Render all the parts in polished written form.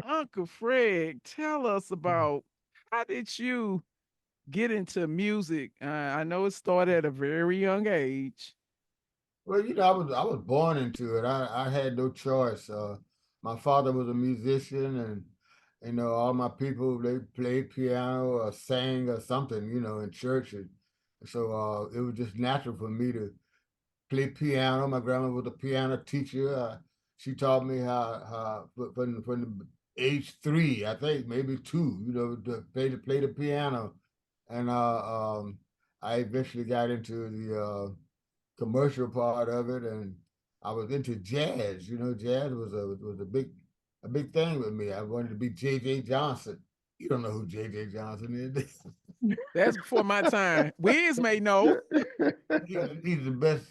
Uncle Fred, tell us about how did you get into music? I know it started at a very young age. Well, I was born into it. I had no choice. My father was a musician, and all my people they played piano or sang or something, in church. And so it was just natural for me to play piano. My grandma was a piano teacher. She taught me how from the age 3, I think, maybe 2, to play the piano, and I eventually got into the commercial part of it, and I was into jazz. Jazz was a big thing with me. I wanted to be J.J. Johnson. You don't know who J.J. Johnson is. That's before my time. Wiz may know. He's the best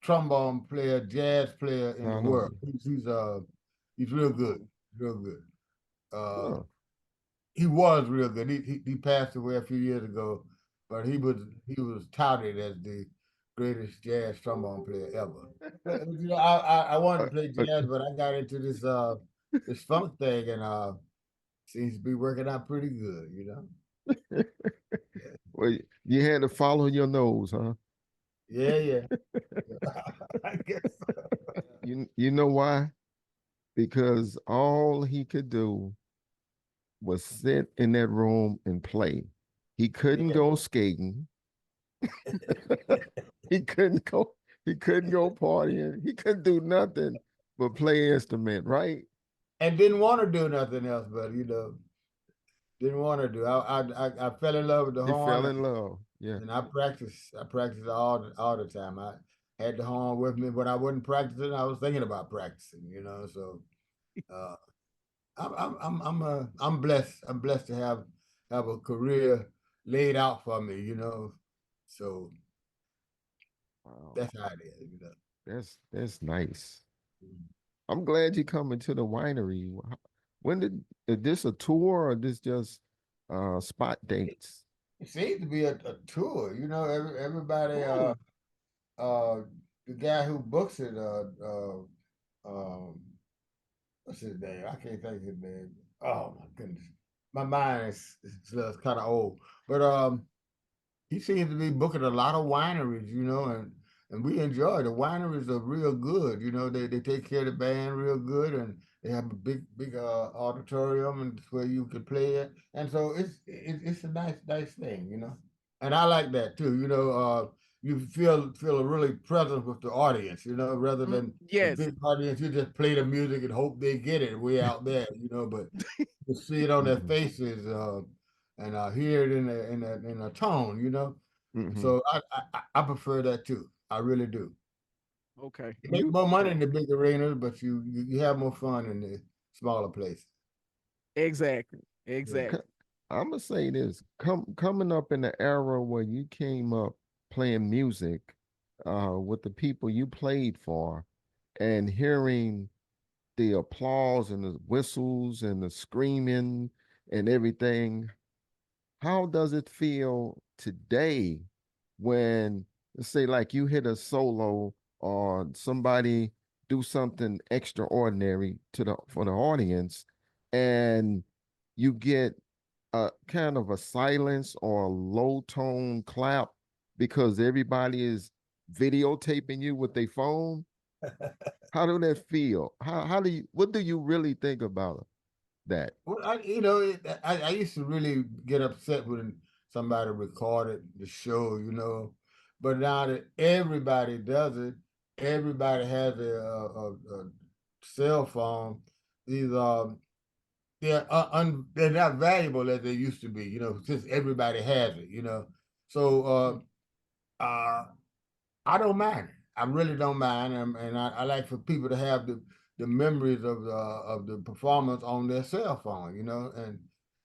trombone player, jazz player in the I know. world. He's real good, real good. Uh, Huh. he was real good. He passed away a few years ago, but he was touted as the greatest jazz trombone player ever. But I wanted Uh, to play uh, jazz, but I got into this funk thing, and seems to be working out pretty good. well, you had to follow your nose, huh? Yeah, yeah. I guess so. You know why? Because all he could do was sit in that room and play. He couldn't Yeah. go skating. he couldn't go. He couldn't go partying. He couldn't do nothing but play instrument. Right? And didn't want to do nothing else, but didn't want to do. I fell in love with the He horn, fell in love. Yeah. and I practiced all the time. I had the horn with me when I wasn't practicing. I was thinking about practicing. So uh, I'm blessed. I'm blessed to have a career laid out for me. So Wow. that's how it is. That's nice. I'm glad you coming to the winery. When did is this a tour or this just spot dates? It seems to be a tour. Everybody. Oh, Uh, the guy who books it. Um, what's his name? I can't think of his name. Oh my goodness, my mind is kind of old. But he seems to be booking a lot of wineries, and we enjoy the wineries are real good. They take care of the band real good, and they have a big auditorium and where you can play it, and so it's a nice thing. And I like that too. You feel a really presence with the audience. Rather than the Yes. big audience, you just play the music and hope they get it way out there. But you see it on their mm-hmm, faces, and hear it in a tone. mm-hmm. So I prefer that too. I really do. Okay. You make You more money in the big arenas, but you have more fun in the smaller places. exactly. Yeah. Exactly. I'm gonna say this: coming up in the era where you came up playing music, with the people you played for, and hearing the applause and the whistles and the screaming and everything. How does it feel today when, let's say, like you hit a solo or somebody do something extraordinary to the for the audience, and you get a kind of a silence or a low tone clap because everybody is videotaping you with their phone? How do that feel? How do you what do you really think about that? Well, I used to really get upset when somebody recorded the show, but now that everybody does it, everybody has a cell phone. These they're not valuable as they used to be, since everybody has it. So I don't mind it. I really don't mind, and I like for people to have the memories of the performance on their cell phone,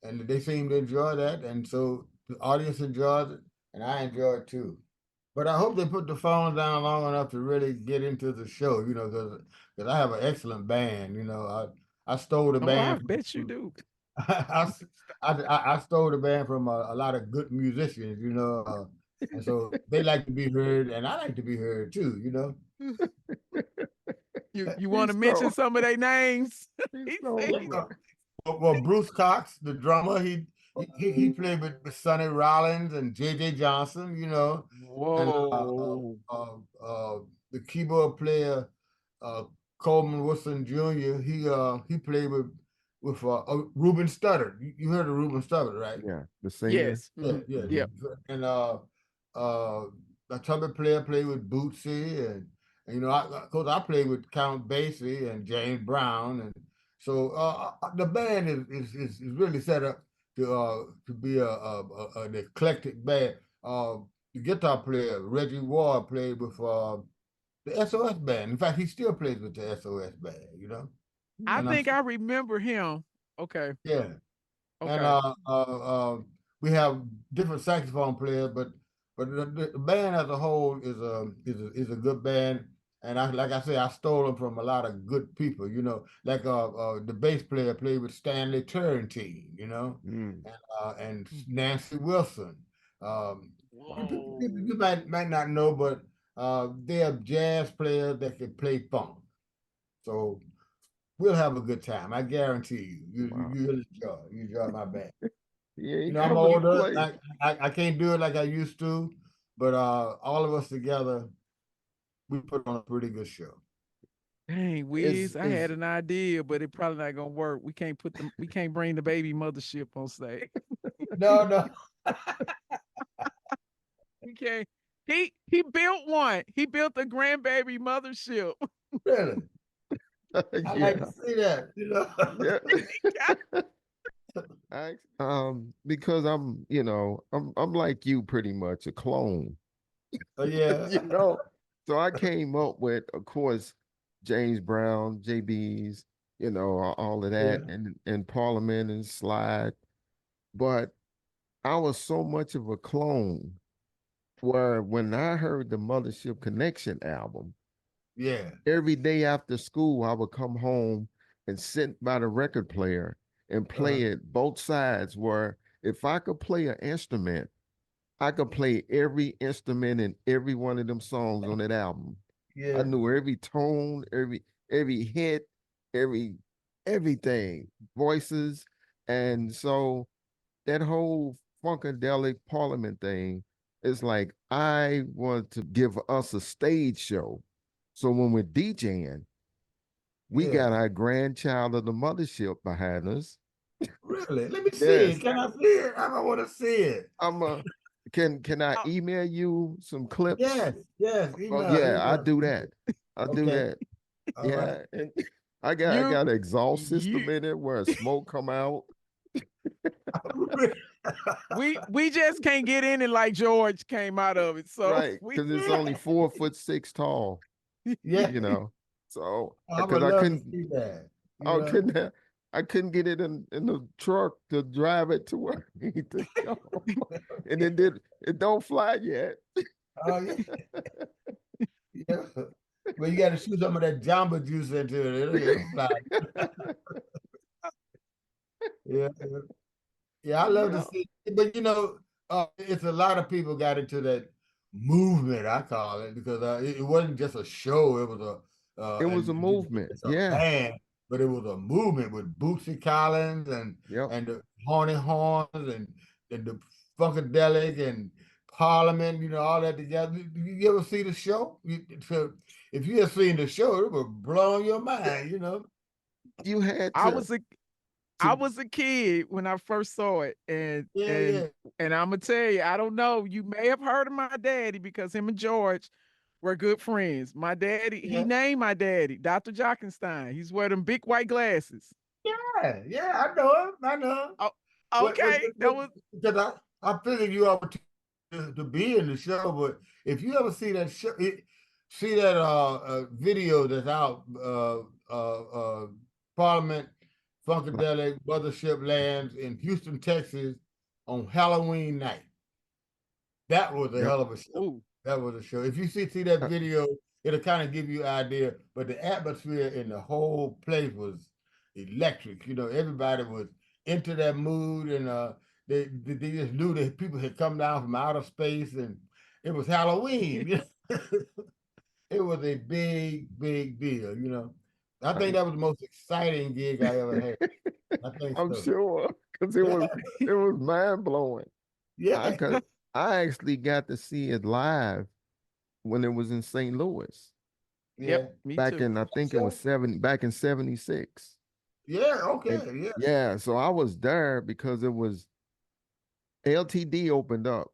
and they seem to enjoy that, and so the audience enjoys it, and I enjoy it too. But I hope they put the phone down long enough to really get into the show, because I have an excellent band. I stole the Oh, I band bet you from do. I stole the band from a lot of good musicians, and so they like to be heard, and I like to be heard too. You want He to mention stole some of their names? he He stole said the he bro. Well, Bruce Cox, the drummer, he played with Sonny Rollins and J.J. Johnson, and Whoa. the keyboard player, uh, Coleman Wilson Jr. He played with Ruben Studdard. You heard of Ruben Studdard, right? Yeah, the singer. Yes. Yeah, Hmm. yeah. Yep. And uh, the trumpet player played with Bootsy, and of course, I played with Count Basie and James Brown, and so the band is really set up to be an eclectic band. The guitar player Reggie Ward played with the SOS band. In fact, he still plays with the SOS band. I And I'm think I remember him. Okay. yeah, and Okay. we have different saxophone players, but the band as a whole is a good band. And like I say, I stole them from a lot of good people. Like the bass player played with Stanley Turrentine. Mm, And Nancy Wilson. Whoa. You might not know, but they're jazz players that can play funk. So we'll have a good time. I guarantee you. wow. You enjoy my band. He ain't I'm coming to older. play. I can't do it like I used to, but all of us together, we put on a pretty good show. Dang, Is Wiz, I had is an idea, but it probably not gonna work. We can't bring the baby mothership on stage. No, no, We can't. He built one. He built a grandbaby mothership. really. I like to yeah, see that. yeah. Because I'm like you pretty much a clone. Oh yeah, you know. So I came up with, of course, James Brown, JB's, all of yeah, that, and Parliament and Slide. But I was so much of a clone where when I heard the Mothership Connection album, yeah, every day after school, I would come home and sit by the record player and uh, play it both sides. Where if I could play an instrument, I could play every instrument in every one of them songs on that album. I yeah, knew every tone, every hit, every everything, voices, and so that whole Funkadelic Parliament thing is like I want to give us a stage show. So when we're DJing, we yeah. got our grandchild of the mothership behind us. Really? Let me see it. Yes, Can I see it? I want to see it. I'm a. Can I Oh, email you some clips? Yes, yes. Oh Email, yeah, I email. do that. I do Okay. that. All right. Yeah, and I you got an exhaust you system in it where smoke come out. we just can't get in it like George came out of it. So Right, we because it's Yeah. only 4'6" tall, Yeah. you know. So I would because I love to couldn't see that. I couldn't I couldn't get it in the truck to drive it to where I need to go. And it don't fly yet. Oh yeah. Yeah. Well, you got to shoot some of that Jamba juice into it. It'll fly. Yeah. Yeah, I love to Yeah. see it. But it's a lot of people got into that movement, I call it, because it wasn't just a show, it was It was a and movement. it's a Yeah. band, but it was a movement with Bootsy Collins Yep. and the Horny Horns and the Funkadelic and Parliament, all that together. You ever see the show? So if you have seen the show, it would blow your mind. You had I was a I to was a kid when I first saw it, and Yeah, and yeah, and I'm gonna tell you, I don't know. You may have heard of my daddy because him and George were good friends. My daddy, he yeah. named my daddy Dr. Jockenstein. He's wearing them big white glasses. Yeah, yeah, I know him. I know him. Oh, What, okay, that was because I figured you up to be in the show, but if you ever see that show, see that video that's out, Parliament Funkadelic Mothership lands in Houston, Texas on Halloween night. That was a yep. hell of a show. ooh. That was a show. If you see that Uh, video, it'll kind of give you an idea. But the atmosphere in the whole place was electric. Everybody was into that mood, and they just knew that people had come down from outer space, and it was Halloween. It was a big, big deal. I think I, that was the most exciting gig I ever had. I think I'm so. sure, because Yeah, it was mind blowing. I yeah, could I actually got to see it live when it was in St. Louis Yep, yeah. me back too. in I think it was So, 70 back in 76. yeah, And okay, yeah, yeah, so I was there because it was LTD opened up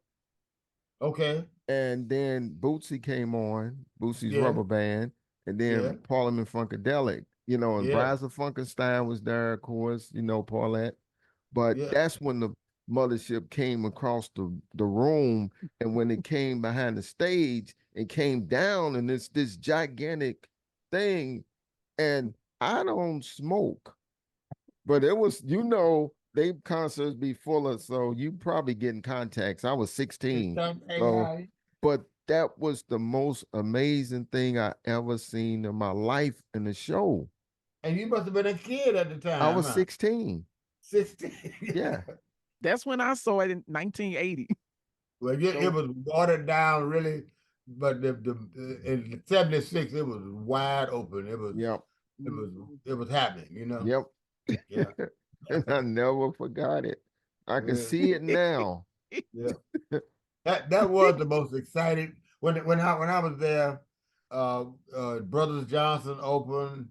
okay, and then Bootsy came on, Bootsy's yeah, Rubberband, and yeah, then Parliament-Funkadelic, and yeah, Bryza Funkenstein was there, of course, Paulette. But yeah. that's when the mothership came across the room, and when it came behind the stage and came down, and it's this gigantic thing, and I don't smoke, but it was, they concerts be full of, so you probably getting contacts. I was It's 16. something, So, but that was the most amazing thing I ever seen in my life in the show. and you must have been a kid at the I time, was huh? 16. 16. Yeah. Yeah. That's when I saw it in 1980. Well, yeah, it So was watered down really, but the in '76 it was wide open. Yep. It was mhm. it was happening. Yep. Yeah. And I never forgot it. I can Yeah. see it now. Yeah. That was the most exciting when I was there. Brothers Johnson opened,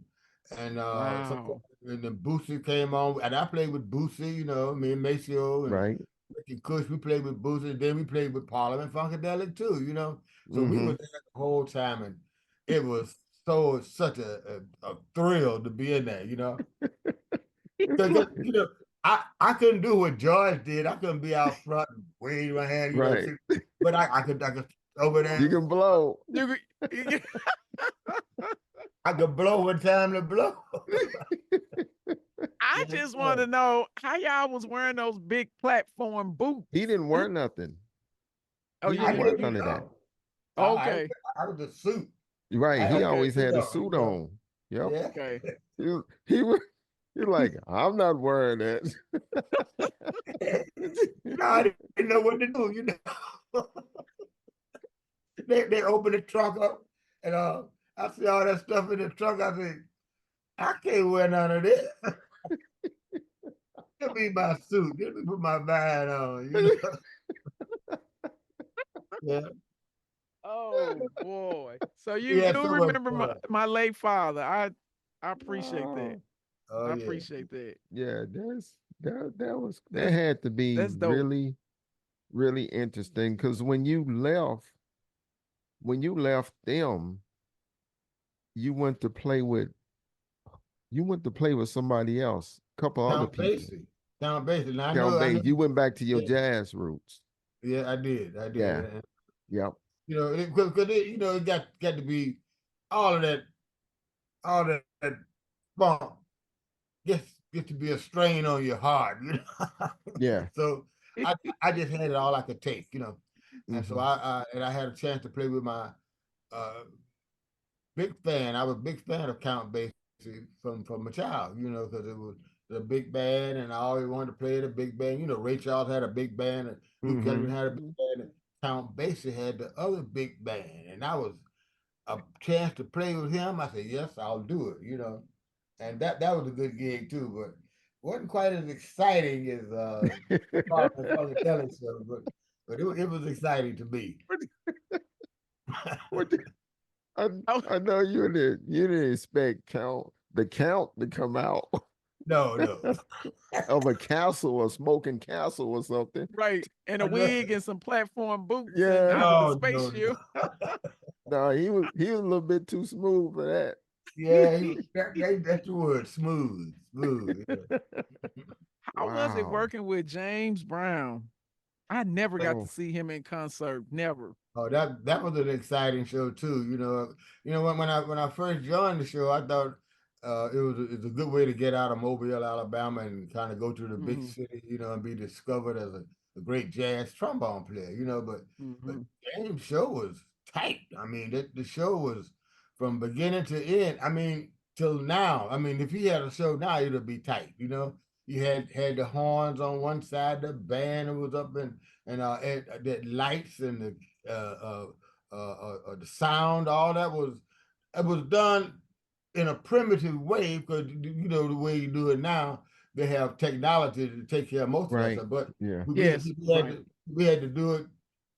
and Wow. and then Boosie came on, and I played with Boosie. Me and Maceo and Right. Ricky Cush. We played with Boosie, and then we played with Parliament-Funkadelic too. So we Mm-hmm. were there the whole time, and it was such a thrill to be in there. It's Because like, I couldn't do what George did. I couldn't be out front and wave my hand, right. but I could over there. You can blow. You, I could blow when time to blow. I Yes, just want sir. to know how y'all was wearing those big platform He boots. didn't wear nothing. Oh, He you I didn't didn't. wear didn't You none of that. know. okay? I was a suit. Right. I He had a Okay. always suit had a on, suit on. Yep. Yeah. Okay. He was he like, I'm not wearing that. I didn't know what to do. They opened the trunk up, and I see all that stuff in the trunk. I said, I can't wear none of this. Give me my suit. Let me put my band on. Yeah. Oh boy. So We you had do so much remember my, fun. my late father. I appreciate that. Oh, Oh I yeah. appreciate that. yeah, that That's had to be that's dope. really, really interesting because when you left them, you went to play with somebody else, a couple other Count people. Basie. Count Basie. Now Count I know. Bass, you went back to your Yeah, jazz roots. yeah, I did. I did. Yeah. Yep. Because it got to be all of that, all that funk gets to be a strain on your heart. Yeah. So I just had it all I could take. And so Hmm. I had a chance to play with my uh big fan. I was a big fan of Count Basie from a child, because it was the big band, and I always wanted to play the big band. Ray Charles had a big band, and Duke Ellington Hmm. had a big band, and Count Basie had the other big band, and I was a chance to play with him. I said, yes, I'll do it. And that was a good gig too, but wasn't quite as exciting as Parliament Funkadelic show, but it was exciting to me. What the- I Oh, I know you didn't expect the count to come out No, no. of a castle, a smoking castle or something. right. And a I know. wig and some platform boots and Yeah. out of the No, no, spaceship. no. No, he was a little bit too smooth for that. Yeah, that's the word, smooth, smooth. Yeah. How was it Wow. working with James Brown? I never got to Oh. see him in concert. Never. Oh, that was an exciting show too. When I first joined the show, I thought it was a good way to get out of Mobile, Alabama, and kind of go to the big Hmm. city, and be discovered as a great jazz trombone player. But Hmm. James' show was tight. I mean, the show was from beginning to end. I mean, till now. I mean, if he had a show now, it'd be tight. You had the horns on one side, the band was up and the lights and the sound, all that it was done in a primitive way because the way you do it now. they have technology to take care of most of that Right. stuff. But Yeah. Yes, right. we had to do it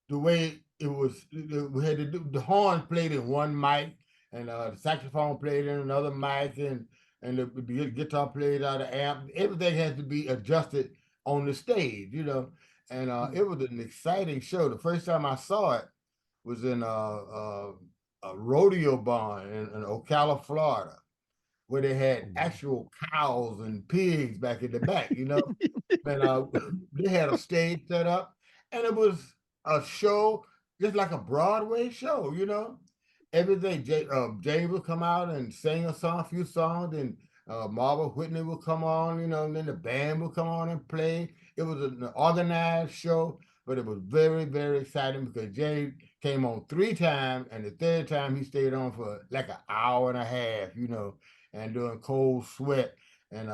the way it was. We had to do the horn played in one mic, and the saxophone played in another mic, and the guitar played out of amp. Everything has to be adjusted on the stage, you know. And it was an exciting show. The first time I saw it was in a rodeo barn in Ocala, Florida, where they had actual cows and pigs back in the back, you know. And they had a stage set up, and it was a show just like a Broadway show, you know. Everything, Jay would come out and sing a few songs, and Marva Whitney would come on, you know, and then the band would come on and play. It was an organized show, but it was very, very exciting because Jay came on 3 times, and the third time he stayed on for like an hour and a half, you know, and doing cold sweat, and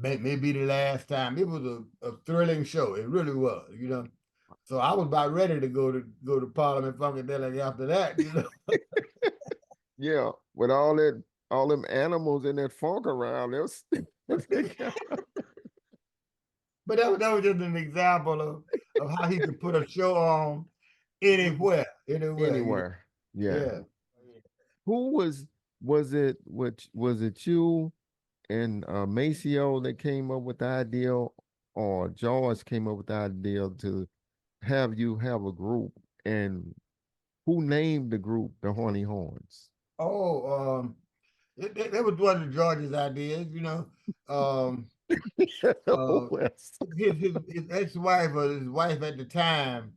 maybe the last time. It was a thrilling show. It really was, you know. So I was about ready to go to Parliament-Funkadelic after that, you know. Yeah. With all them animals in that funk around, there's But that was just an example of how he could put a show on anywhere, anywhere, you know. anywhere. Yeah. Yeah. Who was it you and Maceo that came up with the idea, or George came up with the idea to have you have a group, and who named the group the Horny Horns? Oh, that was one of George's ideas, you know. Um, uh, Yes. his ex-wife or his wife at the time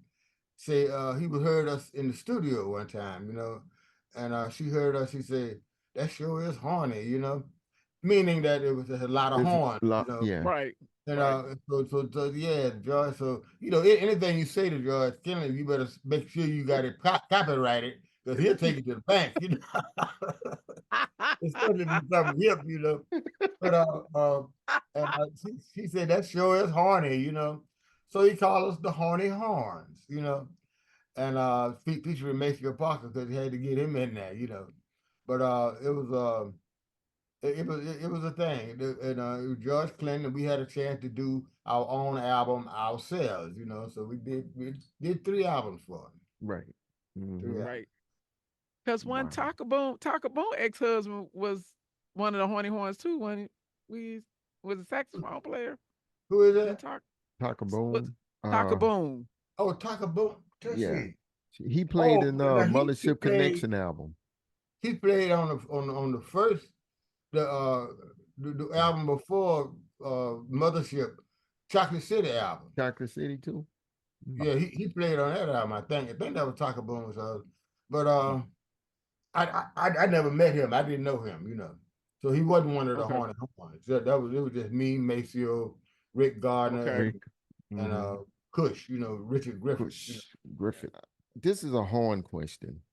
say he would heard us in the studio one time, you know, and she heard us. She said that sure is horny, you know, meaning that it was a lot of It's horn, you know. yeah. Right. And Right. so yeah, George. So you know, anything you say to George Kennedy, you better make sure you got it copyrighted because he'll take it to the bank, you know. Especially if you something hip, you know. But and she said that sure is horny, you know. So he called us the Horny Horns, you know, and featuring Maceo Parker because he had to get him in there, you know. But it was a thing, and it was George Clinton. And we had a chance to do our own album ourselves, you know. So we did 3 albums for him. Right. Three Hmm. albums. Right. Because one Wow. Taka Boom ex-husband was one of the Horny Horns too. When we was a saxophone player. Who is Then that? talk Taka was Boom. Taka Boom. Oh, Taka Boom. Yeah. Tushy. He played Oh, in now he Mothership played Connection album. he played on the first the album before Mothership, Chocolate City album. Chocolate City too. Yeah, he played on that album. I think that was Taka Boom's house. But I never met him. I didn't know him, you know. So he wasn't one of the Okay. Horny Horns. It was just me, Maceo, Rick Gardner, Okay. Rick. and Mhm. Kush, you know, Richard Griffith. You Kush Griffith. This is a horn question,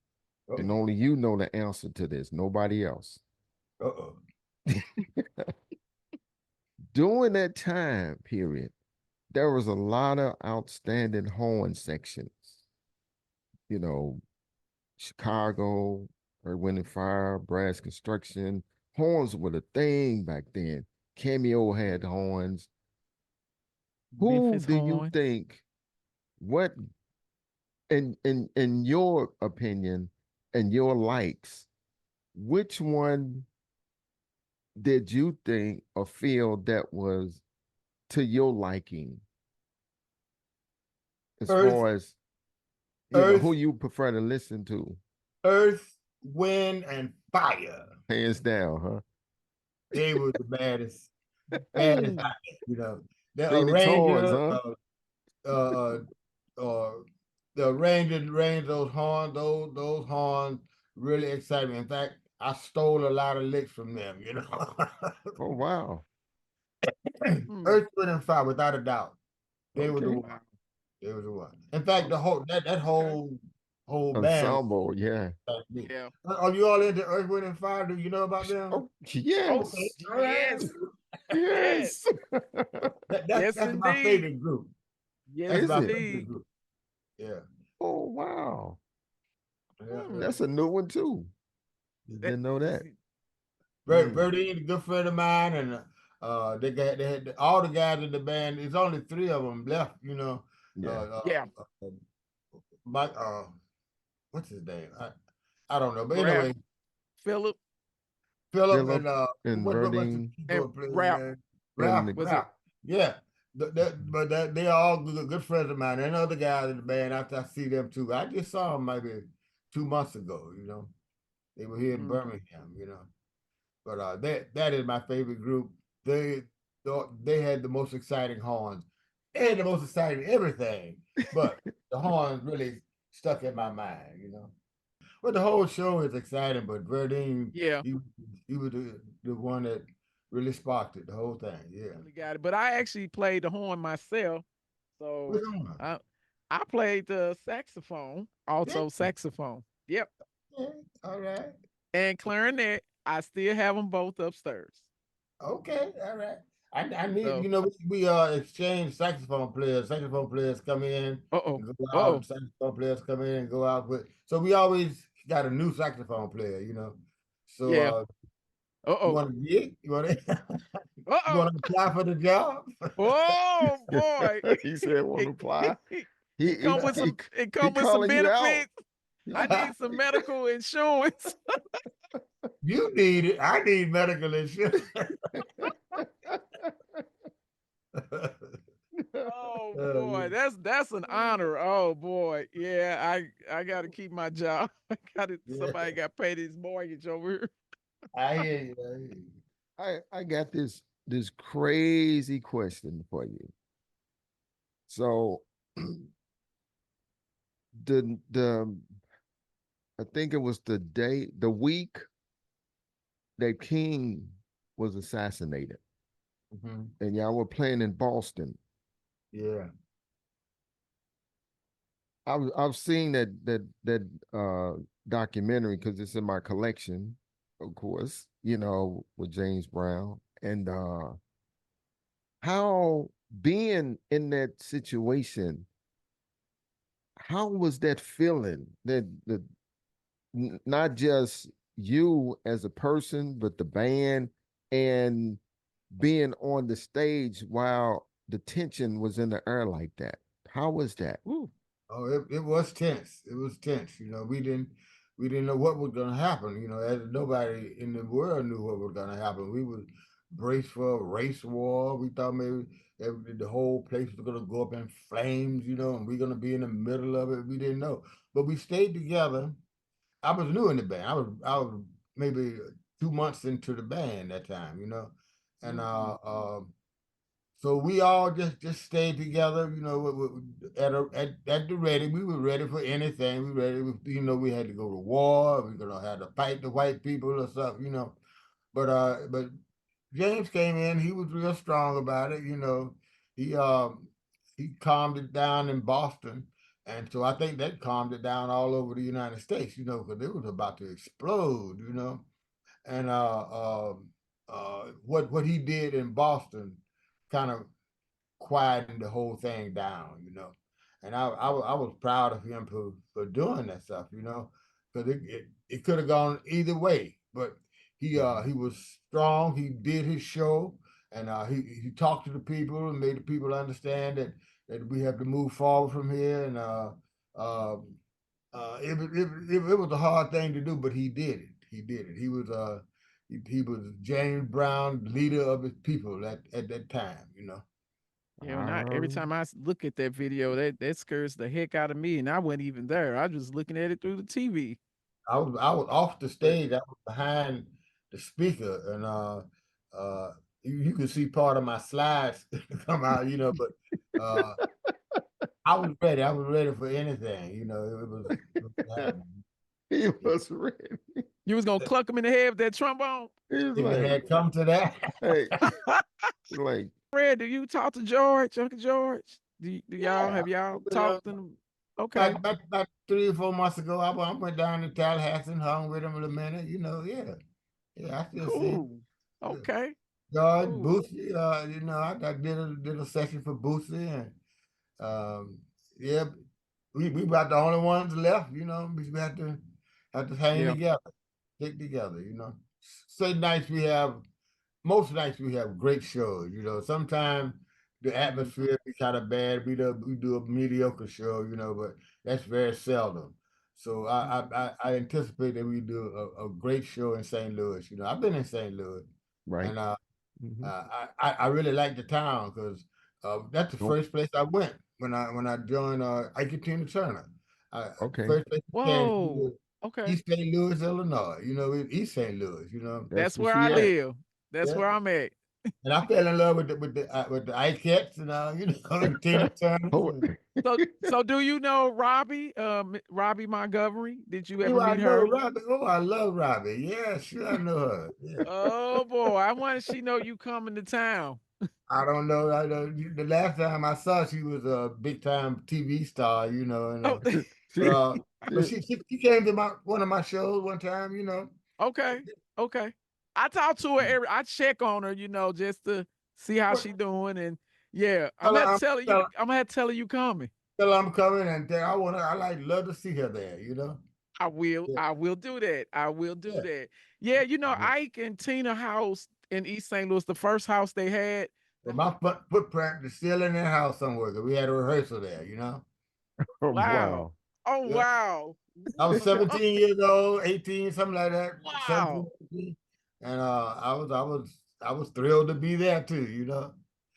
and know. only you know the answer to this. Nobody else. Uh-oh. During that time period, there was a lot of outstanding horn sections. You know, Chicago, Earth, Wind and Fire, Brass Construction. Horns were the thing back then. Cameo had horns. Who Memphis do you Horn. think? What in your opinion and your likes? Which one did you think or feel that was to your liking, as Earth, far as who Earth, you prefer to listen to? Earth, Wind, and Fire. Hands down, huh? They were the baddest, baddest Ooh. out there, you know. The Phoenix Horns, arranger, huh? uh, uh, the arranger arranged those horns really excited me. In fact, I stole a lot of licks from them, you know. Oh wow. Hmm. Earth, Wind, and Fire, without a doubt. They were the Okay. one. Wow. They were the one. In fact, the whole that Okay. whole band. Ensemble, yeah. Yeah. Are you all into Earth, Wind, and Fire? Do you know about them? Oh Okay, yes. all right. Yes. Yes. Yes. Yes, That's my indeed. favorite group. Yes, That's Is my it? favorite indeed. group. Yeah, Oh wow. yeah, yeah. Hmm. That's a new one too. That, Didn't know that. Bert, Mm. Bertie, a good friend of mine, and They had all the guys in the band. It's only three of them left. Yeah. Uh, Yeah. Mike. What's his name? I don't know. But Rap, anyway, Philip, Philip Philip and and what's the Verdine and keyboard player's Rap. name? and Was it? Ralph. Yeah. They are all good friends of mine. And other guys in the band, I see them too. I just saw them maybe 2 months ago. They were here in Mm, Birmingham. But that is my favorite group. They they had the most exciting horns. They had the most exciting everything. But the horns really stuck in my mind. But the whole show is exciting, but Verdine, yeah, he was the one that really sparked it, the whole thing. Yeah. really got it. But I actually played the horn myself, so Which one? I I played the saxophone, Yeah. also saxophone. Yep, Yeah. All right. and clarinet. I still have them both upstairs. Okay. All right. I need, So, we exchange saxophone players. Saxophone players come in oh, and go uh out. oh, Saxophone players come in and go out. So we always got a new saxophone player. So yeah, you oh, want to get you want to you oh. want to apply for the job? Oh boy. he said won't it, apply. it come with He some it he come with some calling you out. benefits. I need some medical insurance. You need it. I need medical insurance. Oh Yeah. boy, that's an honor. Oh boy. Yeah, I gotta keep my job. I gotta Yeah. somebody got to pay this mortgage over here. I hear you. I hear you. I got this crazy question for you. So the I think it was the week that King was assassinated, Mhm. and y'all were playing in Boston. Yeah. I've seen that documentary because it's in my collection, of course. With James Brown and how being in that situation. How was that feeling? That not just you as a person, but the band and being on the stage while the tension was in the air like that. How was that? Ooh, Oh, it was tense. It was tense. We didn't know what was gonna happen. As nobody in the world knew what was gonna happen. We was braced for a race war. We thought maybe the whole place was gonna go up in flames, and we're gonna be in the middle of it. We didn't know. But we stayed together. I was new in the band. I was maybe 2 months into the band that time. And mm-hmm. so we all just stayed together, at the ready. We were ready for anything. We ready. We had to go to war. We gonna have to fight the white people or something. But James came in. He was real strong about it. He he calmed it down in Boston, and so I think that calmed it down all over the United States. Because it was about to explode. And what he did in Boston kind of quieting the whole thing down. And I was proud of him for doing that stuff, because it could have gone either way. But he was strong. He did his show, and he talked to the people and made the people understand that we have to move forward from here. And uh, it was a hard thing to do, but he did it. He did it. He was James Brown, leader of his people at that time. Yeah, when every Um, time look at that video, that scares the heck out of me, and I wasn't even there. I was just looking at it through the TV. I was off the But stage. I was behind the speaker, and you could see part of my slides come out. But uh, I was ready. I was ready for anything. It was happening. he Yeah. was ready. you was gonna cluck him in the head with that trombone. He was If it like, had come to that, hey, like, Fred, do you talk to George, Uncle George? Do y'all yeah. have y'all But, talked to them? Okay, about 3 or 4 months ago, I went down to Tallahassee and hung with him in a minute. Yeah, yeah. I still see him. cool. Yeah. Okay, George cool. Bootsy, I did a session for Bootsy, and um, yeah, we about the only ones left. We have to hang Yeah, together, stick together. Certain nights we have most nights we have great shows. Sometimes the Mhm. atmosphere be kind of bad. We do a mediocre show, but that's very seldom. So I Mhm. I, I I anticipate that we do a great show in St. Louis. I've been in St. Louis, Right. and Hmm. I really like the town because that's the Nope. first place I went when I joined Ike Tina Turner. Okay. First place I came to Whoa. was Okay. East St. Louis, Illinois. East St. Louis. That's That's where where I she at. live. That's Yeah. where I'm at. And I fell in love with the Ikettes and and Tina Turner. Oh, So do you know Robbie? Robbie Montgomery? Did you Do ever I meet know her? Robbie? Oh, I love Robbie. Yeah, sure I know her. Yeah. Oh boy, I want she know you coming to town. I don't know. I don't, the last time I saw she was a big time TV star, and Oh, but she, but she, she came to one of my shows one time. okay, okay. I talk to her every. I check on her, just to see how What she doing, and yeah, I'm tell her gonna I'm tell you. tell, I'm gonna tell her you coming. tell her I'm coming and I like love to see her there. I will. Yeah, I will do that. I will do yeah. that. Yeah, Yeah. Ike and Tina house in East St. Louis, the first house they had. But my footprint is still in their house somewhere because we had a rehearsal there. oh, Wow. wow. Oh Yeah. wow. I was 17 years old, 18, something like that. 17, Wow. 18. And I was thrilled to be there too.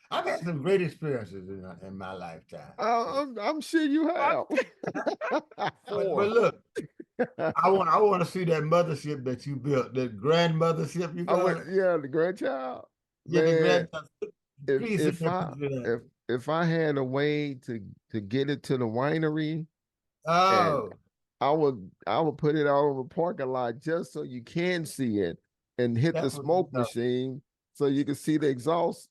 I've had some great experiences in my lifetime. I'm sure you I- have. But 4. look, I want to see that mothership that you built, that grandmothership you I call went, it. yeah, the grandchild. Yeah, the Man, grandmothership. if Please send if me a I picture of that. if I had a way to get it to the winery, and Oh, I would put it out over the parking lot just so you can see it and hit the that would be smoke machine so you can see the exhaust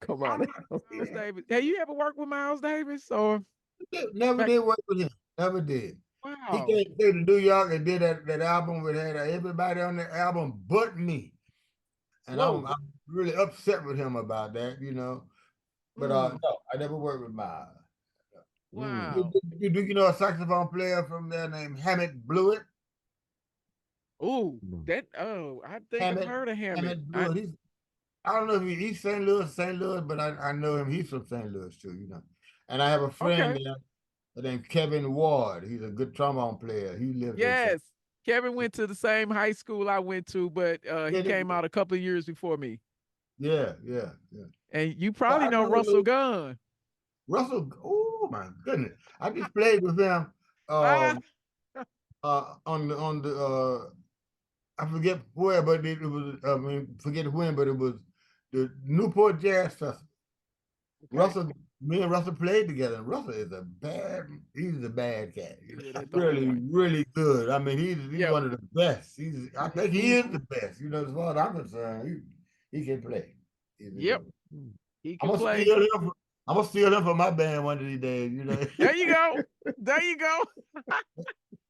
come I out. like to see Miles that. Davis. Hey, you ever worked with Miles Davis or Never back? did work with him. Never did. He Wow. came to New York and did that album with had everybody on the album but me. And I'm, Whoa. I'm really upset with him about that. But Mm, no, I never worked with Miles. Mm. You, wow. do you know a saxophone player from there named Hammett Blewett? Ooh, Mm. that. Oh, I think I've Hammett heard of him. Hammett Blewett. I don't know if he's St. Louis, but I know him. He's from St. Louis too. And I have a friend Okay. there named Kevin Ward. He's a good trombone player. He lives in St. Yes. Kevin went to the same high school I went to, but he Yeah, came out a couple of years before me. yeah, yeah, yeah. And you So probably I know know a Russell little Gunn. Russell. Oh my goodness! I just played with him Ah, um on the I forget where, but it was I mean forget when, but it was the Newport Jazz Festival. okay. Russell, me and Russell played together. And Russell is he's a bad cat. Good at the Really, horn. really good. I mean, he's Yep. one of the best. I think he is the best. As far as I'm concerned, he can play. He's a Yep. good one. Mm. He I'm can gonna play. steal him. I'm gonna steal him for my band one of these days. There you go. There you go.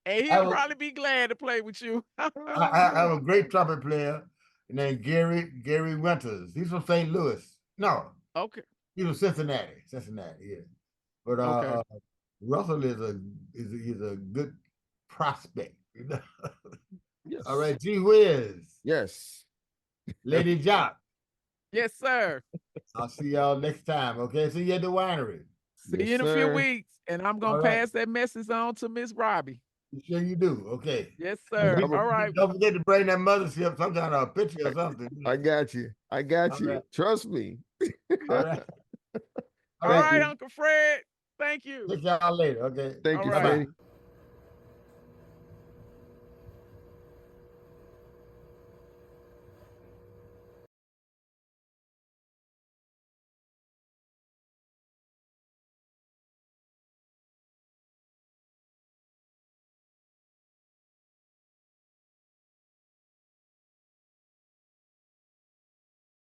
And I he'll have a, probably be glad to play with you. I have a great trumpet player named Gary Winters. He's from St. Louis. No, Okay. he's from Cincinnati. Cincinnati, yeah. But Okay. Russell is a good prospect. All Yes. right, gee whiz, Yes. Lady Jock. Yes, sir. I'll see y'all next time. Okay, see you at the winery. See Yes, you in a few sir. weeks. And I'm gonna All right, pass that message on to Miss Robbie. you sure you do. Okay, Yes, and sir. All right. don't forget to bring that mothership some kind of a picture or something. I got you. I got All you. right, Trust me. all right, all All right. Thank right, you. Uncle Fred. Thank you. Take y'all later. Okay, Thank All you, bye bye. right. Freddie.